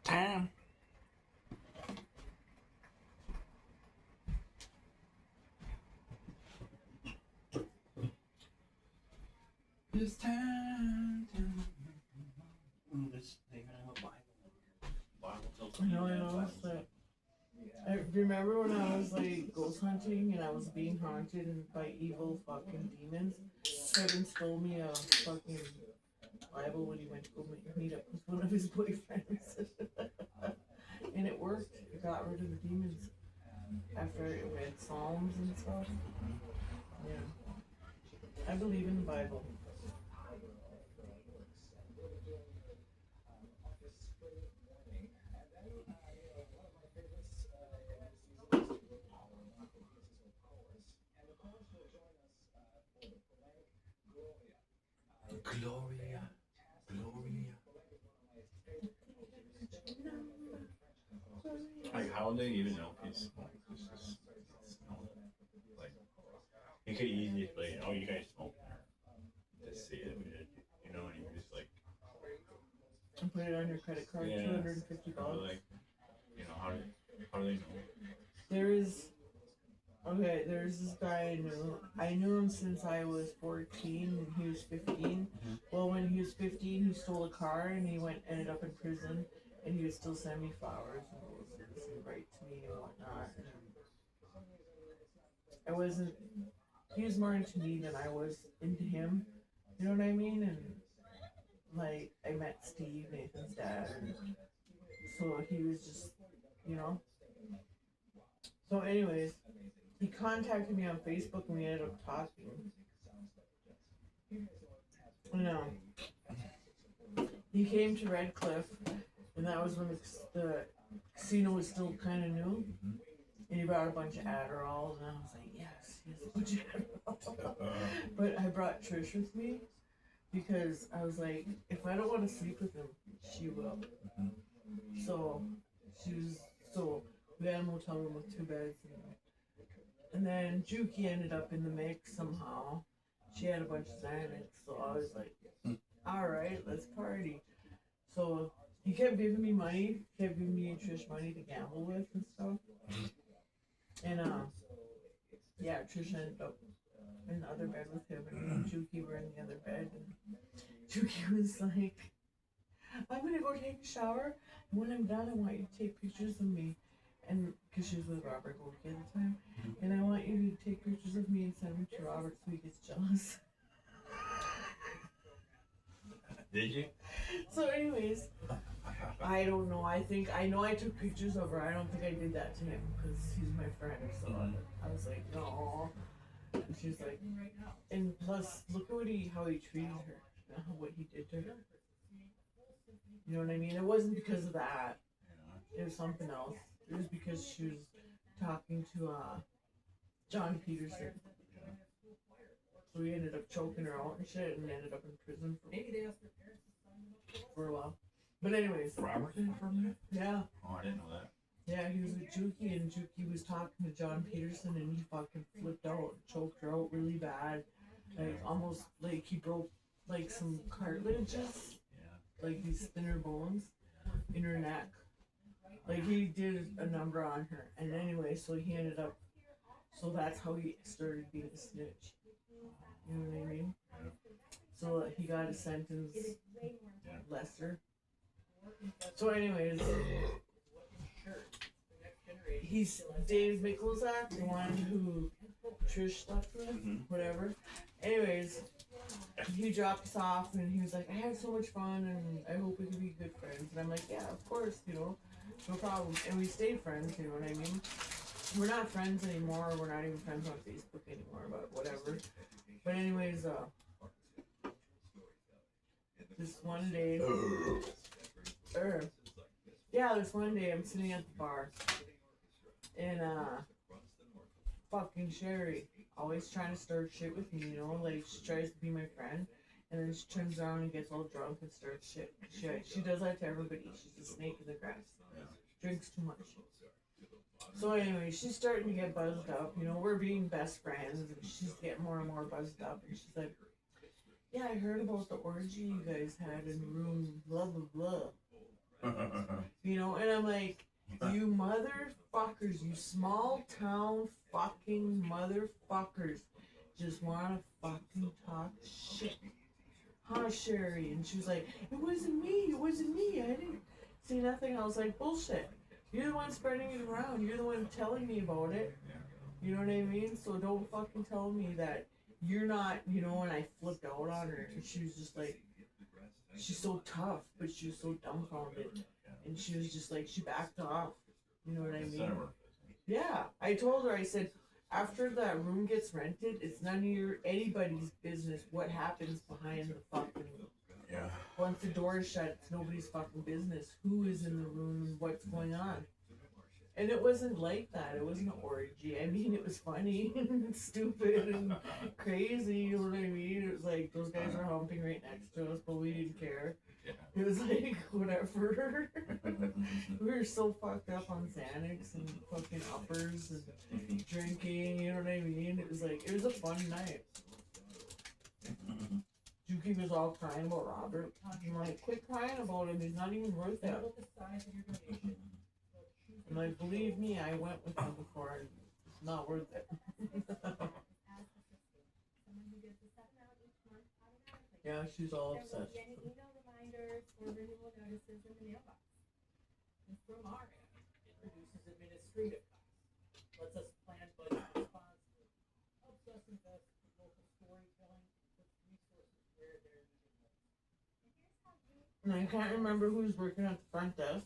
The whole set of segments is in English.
Time. It's time. This thing I have a Bible. I know, but I remember when I was like ghost hunting and I was being haunted by evil fucking demons. Kevin stole me a fucking Bible when he went to go meet up with one of his boyfriends. And it worked. It got rid of the demons after I read Psalms and stuff. Yeah. I believe in the Bible. Gloria. Gloria. Like, how do they even know if he's smoked? It's just, like, he could easily explain, oh, you guys smoke there. Just see it, you know, and you just like. And put it on your credit card, yeah, $250. Like, you know, how do they know? There's this guy I knew. I knew him since I was 14 and he was 15. Mm-hmm. Well, when he was 15, he stole a car and he ended up in prison. And he would still send me flowers and roses and write to me and whatnot. And I wasn't. He was more into me than I was into him. You know what I mean? And like I met Steve, Nathan's dad, and so he was just, you know. So, anyways, he contacted me on Facebook and we ended up talking. He came to Red Cliff, and that was when the casino was still kind of new. Mm-hmm. And he brought a bunch of Adderall, and I was like, yes, he has a bunch of Adderall. But I brought Trish with me because I was like, if I don't want to sleep with him, she will. Mm-hmm. So we had a motel room with 2 beds. And then Juki ended up in the mix somehow. She had a bunch of Xanax, so I was like, all right, let's party. So he kept giving me money, kept giving me and Trish money to gamble with and stuff. And yeah, Trish ended up in the other bed with him, and me and Juki were in the other bed. And Juki was like, I'm gonna go take a shower, and when I'm done, I want you to take pictures of me. And because she was with Robert Goldke at the time, and I want you to take pictures of me and send them to Robert so he gets jealous. Did you? So, anyways, I don't know. I know I took pictures of her. I don't think I did that to him because he's my friend. So I was like, no. And she's like, and plus, look at how he treated her, what he did to her. You know what I mean? It wasn't because of that. It was something else. It was because she was talking to John Peterson. So he ended up choking her out and shit and ended up in prison for a while. But anyways. Robert in for a minute? Yeah. Oh, I didn't know that. Yeah, he was with Juki and Juki was talking to John Peterson and he fucking flipped out and choked her out really bad. Like almost like he broke like some cartilages. Yeah. Like these thinner bones in her neck. Like he did a number on her. And anyway, so he ended up, so that's how he started being a snitch. You know what I mean? So he got a sentence lesser. So anyways, he's Dave Mickelzak, the one who Trish slept with, whatever. Anyways, he dropped us off and he was like, I had so much fun and I hope we can be good friends. And I'm like, yeah, of course, you know, no problem. And we stayed friends, you know what I mean? We're not friends anymore. We're not even friends on Facebook anymore, but whatever. But anyways, this one day, this one day I'm sitting at the bar, and fucking Sherry, always trying to start shit with me, you know, like she tries to be my friend, and then she turns around and gets all drunk and starts shit. She does that to everybody. She's a snake in the grass. Drinks too much. So anyway, she's starting to get buzzed up. You know, we're being best friends, and she's getting more and more buzzed up. And she's like, "Yeah, I heard about the orgy you guys had in room blah blah blah." You know, and I'm like, you motherfuckers, you small town fucking motherfuckers just wanna fucking talk shit. Huh, Sherry? And she was like, it wasn't me, I didn't say nothing. I was like, bullshit. You're the one spreading it around. You're the one telling me about it. You know what I mean? So don't fucking tell me that you're not, you know, and I flipped out on her. And she was just like, she's so tough, but she was so dumbfounded. And she was just like, she backed off. You know what I mean? Yeah. I told her, I said, after that room gets rented, it's none of anybody's business what happens behind the fucking. Yeah. Once the door is shut, it's nobody's fucking business who is in the room and what's going on. And it wasn't like that. It wasn't an orgy. I mean, it was funny and stupid and crazy. You know what I mean? It was like those guys were humping right next to us, but we didn't care. It was like whatever. We were so fucked up on Xanax and fucking uppers and drinking. You know what I mean? It was like, it was a fun night. Juki was all crying about Robert. I'm like, quit crying about him. He's not even worth it. And like, believe me, I went with him before and it's not worth it. Yeah, she's all upset. From our end, it reduces administrative costs, lets us plan budget responsibly, helps us invest in local storytelling, puts resources where they're needed most. And I can't remember who's working at the front desk,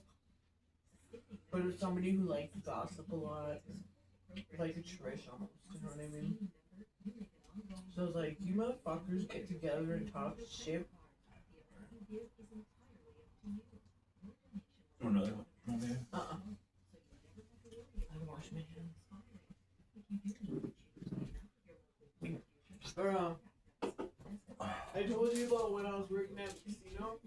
but it was somebody who liked to gossip a lot, like a Trish almost, you know what I mean? So I was like, you motherfuckers get together and talk shit. Another one. I wash my hands. I told you about when I was working at the casino.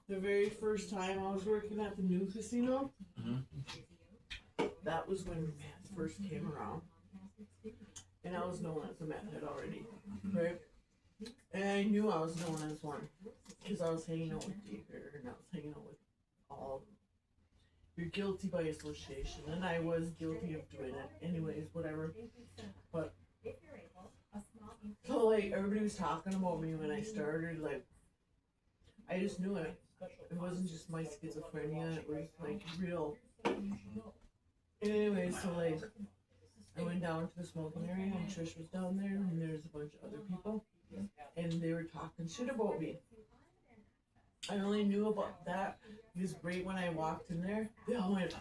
The very first time I was working at the new casino, that was when meth first came around. And I was known as a meth head already, right? And I knew I was known as one because I was hanging out with David and I was hanging out with all of them. You're guilty by association, and I was guilty of doing it. Anyways, whatever. But so like everybody was talking about me when I started. Like I just knew it. It wasn't just my schizophrenia. It was like real. Anyway, so like I went down to the smoking area and Trish was down there and there's a bunch of other people and they were talking shit about me. I only knew about that because right when I walked in there, they all went.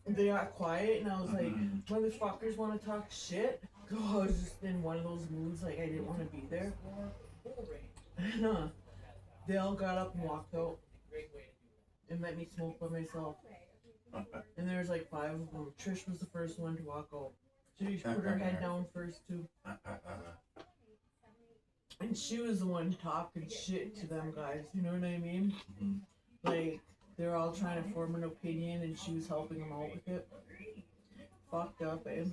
They got quiet and I was like, motherfuckers want to talk shit? Oh, I was just in one of those moods like I didn't want to be there. And they all got up and walked out and let me smoke by myself. And there was like 5 of them. Trish was the first one to walk out. She put her head down first too. And she was the one talking shit to them guys, you know what I mean? Like, they were all trying to form an opinion and she was helping them out with it. Fucked up, eh?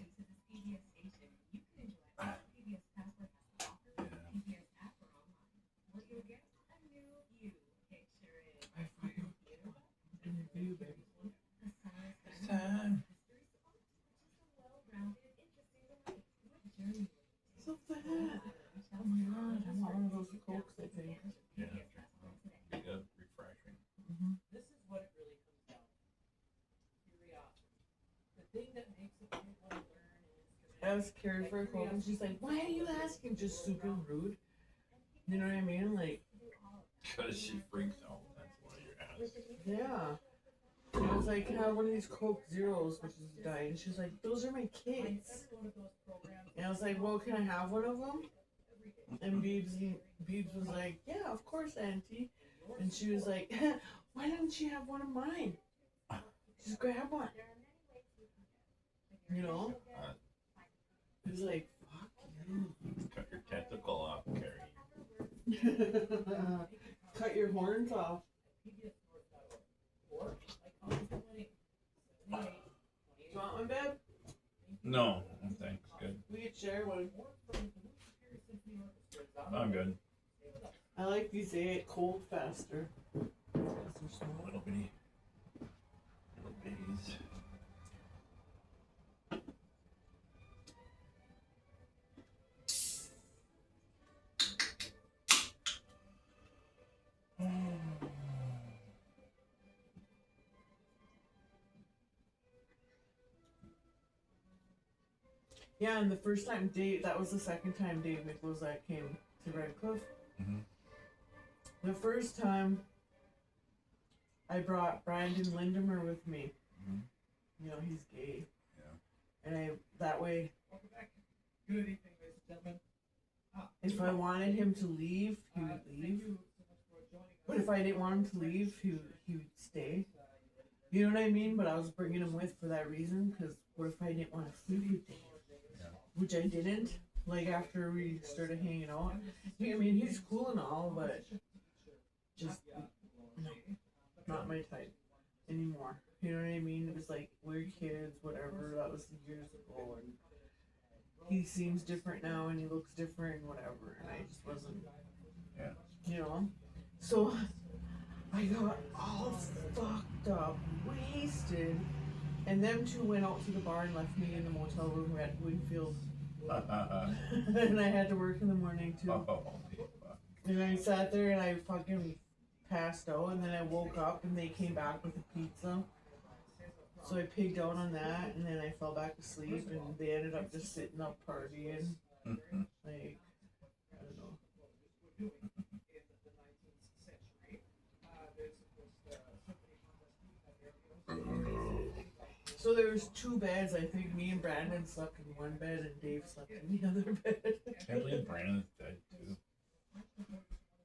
So fat. Oh my god, I want one of those Cokes, I think. Yeah. Yeah, refreshing. This is what it really comes down to. Curiosity. The thing that makes a people learn is... I was Carrie for a Coke and she's like, why are you asking? Just super rude. You know what I mean? Like... Because she freaks out. That's why you're asking. Yeah. And I was like, can I have one of these Coke Zeros, which is a diet? And she's like, those are my kids. And I was like, well, can I have one of them? And Beebs was like, yeah, of course, Auntie. And she was like, why didn't she have one of mine? Just grab one. You know? It was like, fuck you. Cut your tentacle off, Carrie. Cut your horns off. No, thanks. Good. We could share one. I'm good. I like these. They get cold faster. Little bitty. Little bitties. Yeah, and the first time that was the second time Dave Micklezak came to Red Cliff. Mm-hmm. The first time I brought Brandon Lindemer with me. Mm-hmm. You know, he's gay. Yeah. And that way, if I wanted him to leave, he would leave. But if I didn't want him to leave, he would stay. You know what I mean? But I was bringing him with for that reason, because what if I didn't want to sleep with Dave? Yeah. Which I didn't. Like, after we started hanging out. I mean, he's cool and all, but just, no, not my type anymore. You know what I mean? It was like, we're kids, whatever. That was years ago, and he seems different now, and he looks different, and whatever. And I just wasn't, you know? So, I got all fucked up, wasted, and them two went out to the bar and left me in the motel room at Winfield. And I had to work in the morning too. And I sat there and I fucking passed out, and then I woke up and they came back with a pizza. So I pigged out on that, and then I fell back asleep, and they ended up just sitting up partying. Like, I don't know. So there was two beds. I think me and Brandon slept in one bed and Dave slept in the other bed. I can't believe Brandon's dead too.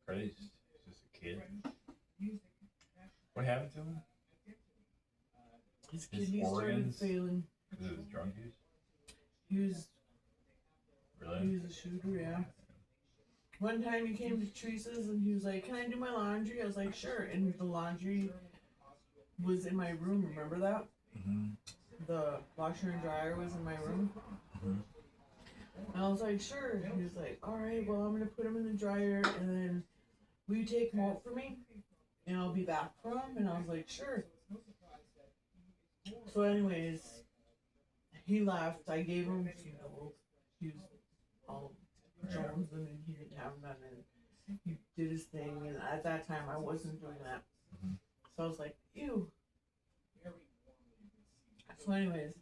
Christ, he's just a kid. What happened to him? His kidneys started failing. Because of his drug use? He was Really? a shooter, yeah. One time he came to Teresa's and he was like, "Can I do my laundry?" I was like, "Sure." And the laundry was in my room, remember that? Mm-hmm. The washer and dryer was in my room. Mm-hmm. And I was like, "Sure." He was like, "Alright, well, I'm going to put them in the dryer, and then will you take malt for me? And I'll be back for them." And I was like, "Sure." So anyways, he left. I gave him some malt. He was all Jones, and he didn't have none, and he did his thing, and at that time I wasn't doing that. Mm-hmm. So I was like, ew. So anyways,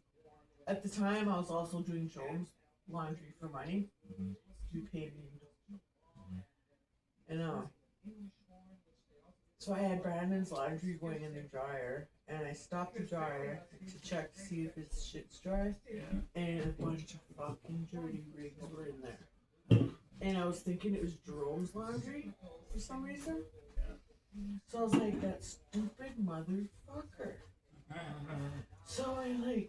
at the time I was also doing Jones laundry for money. Mm-hmm. He paid me. And so I had Brandon's laundry going in the dryer, and I stopped the dryer to check to see if his shit's dry, and a bunch of fucking dirty rigs were in there. And I was thinking it was Jerome's laundry for some reason. So I was like, that stupid motherfucker. So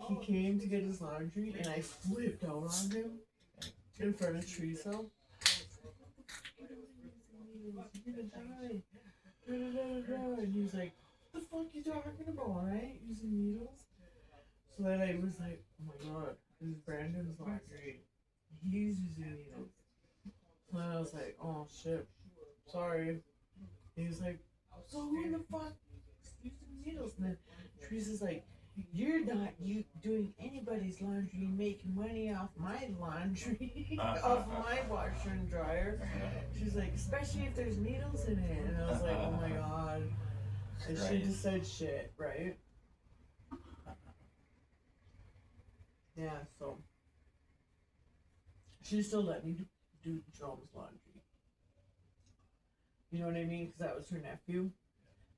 he came to get his laundry, and I flipped out on him in front of Teresa. You're gonna die. And he was like, "What the fuck you talking about, right? Using needles?" So then I was like, "Oh my god, this is Brandon's laundry. He's using needles." So then I was like, "Oh shit, sorry." And he was like, "So who in the fuck is using needles?" And then Teresa's like, "You're not doing anybody's laundry and making money off my laundry, off my washer and dryer." She's like, "Especially if there's needles in it." And I was like, "Oh my god." And she just said shit, right? Yeah, so she still let me do Jerome's laundry. You know what I mean? Because that was her nephew.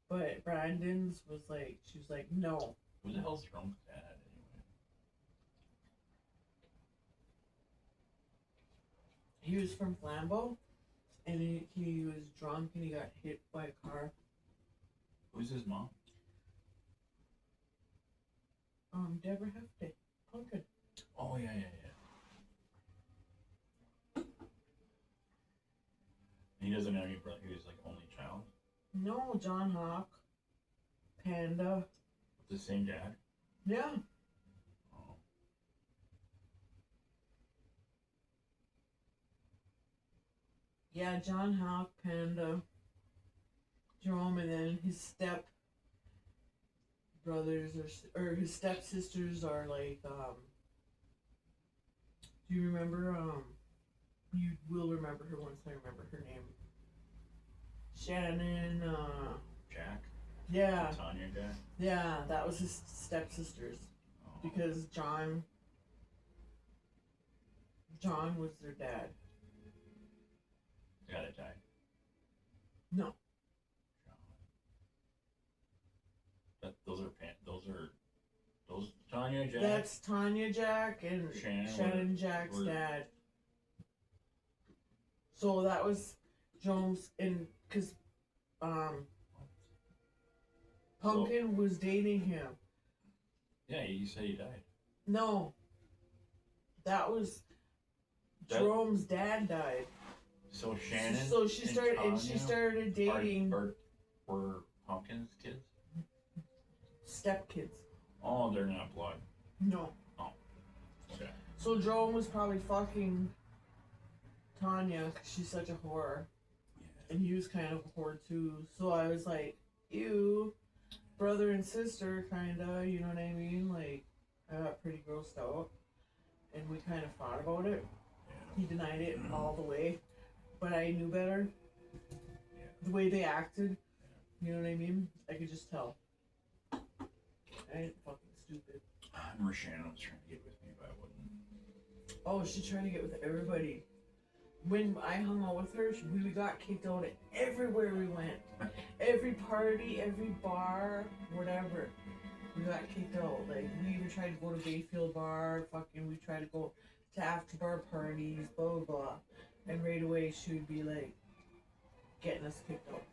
But Brandon's was like, she was like, "No." Who the hell's Jerome's dad anyway? He was from Flambeau, and he was drunk and he got hit by a car. Who's his mom? Deborah Hefty. Pumpkin. Oh, yeah. He doesn't have any brother. He was like only child. No, John Hawk. Panda. The same dad? Yeah. Oh. Yeah, John Hawk, Panda, Jerome, and then his step brothers or his stepsisters are like do you remember you will remember her once I remember her name. Shannon, Jack? yeah. Tanya Jack? Yeah, that was his stepsisters. Oh. Because John was their dad. The guy that died? No. Those Tanya Jack? That's Tanya Jack and Shannon Jack's dad. So that was Jones, and because Pumpkin was dating him. Yeah, you said he died. No, that was Jerome's dad died. So Shannon. So she started dating. Were Pumpkin's kids? Stepkids. Oh, they're not blood. No. Oh. Okay. So Jerome was probably fucking Tanya because she's such a whore. Yeah. And he was kind of a whore too. So I was like, ew, brother and sister, kinda, you know what I mean? Like, I got pretty grossed out. And we kind of fought about it. Yeah. He denied it all the way. But I knew better. Yeah. The way they acted, you know what I mean? I could just tell. I ain't fucking stupid. I remember Shannon was trying to get with me, but I wouldn't. Oh, she tried to get with everybody. When I hung out with her, we got kicked out at everywhere we went. Every party, every bar, whatever. We got kicked out. Like, we even tried to go to Bayfield Bar, we tried to go to after bar parties, blah, blah, blah. And right away, she would be like, getting us kicked out.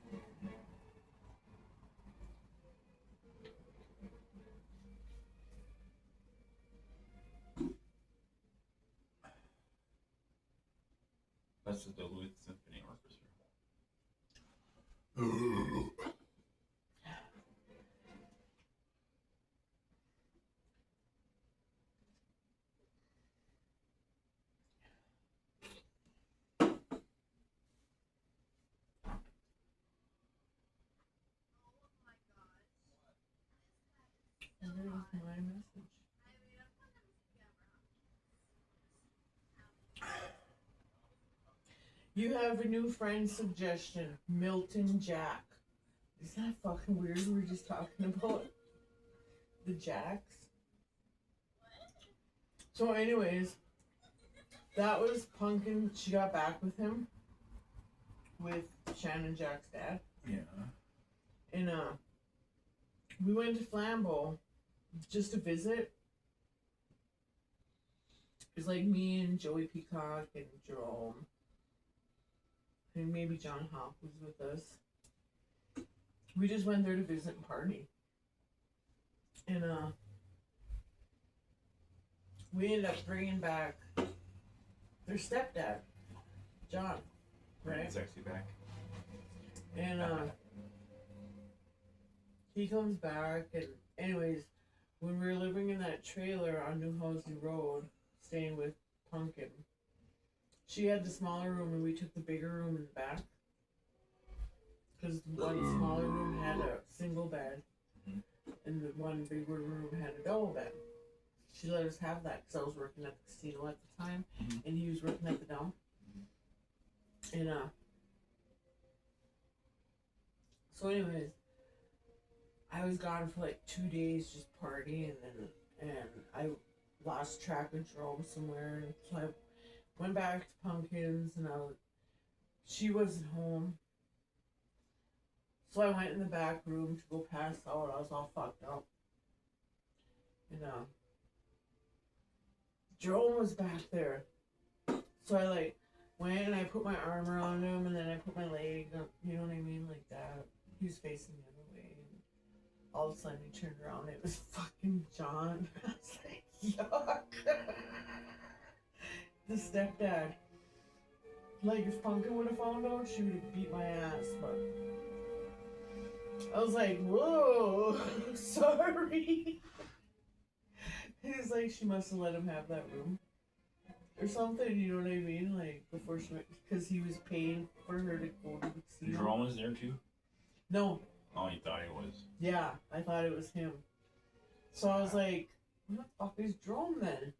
That's the Duluth Symphony Orchestra. And there's my message. You have a new friend suggestion, Milton Jack. Isn't that fucking weird? We were just talking about the Jacks. So anyways, that was Pumpkin. She got back with him. With Shannon Jack's dad. Yeah. And we went to Flambeau just to visit. It was like me and Joey Peacock and Jerome. And maybe John Hawk was with us. We just went there to visit and party. And we ended up bringing back their stepdad, John. Right? Sexy back. And he comes back, and anyways, when we were living in that trailer on New Housing Road, staying with Pumpkin, she had the smaller room and we took the bigger room in the back. Because the one smaller room had a single bed and the one bigger room had a double bed. She let us have that because I was working at the casino at the time and he was working at the dump. And so anyways, I was gone for like 2 days just partying and I lost track of Jerome somewhere, and so I went back to Pumpkins and she wasn't home. So I went in the back room to go pass out. I was all fucked up. And Jerome was back there. So I like went and I put my arm around him and then I put my leg up, you know what I mean, like that. He was facing the other way. And all of a sudden he turned around and it was fucking John. I was like, yuck. The stepdad. Like, if Pumpkin would have found out, she would have beat my ass, but I was like, whoa, sorry. He's like, she must have let him have that room. or something, you know what I mean? Like, before she went, because he was paying for her to go to the casino. Jerome was there too? No. Oh, you thought he was. Yeah, I thought it was him. So I was like, where the fuck is Jerome then?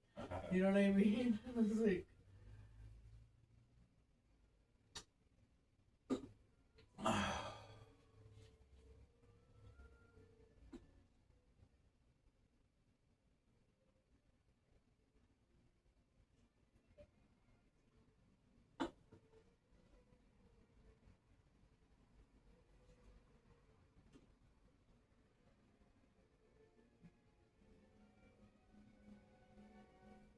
You know what I mean? I was like,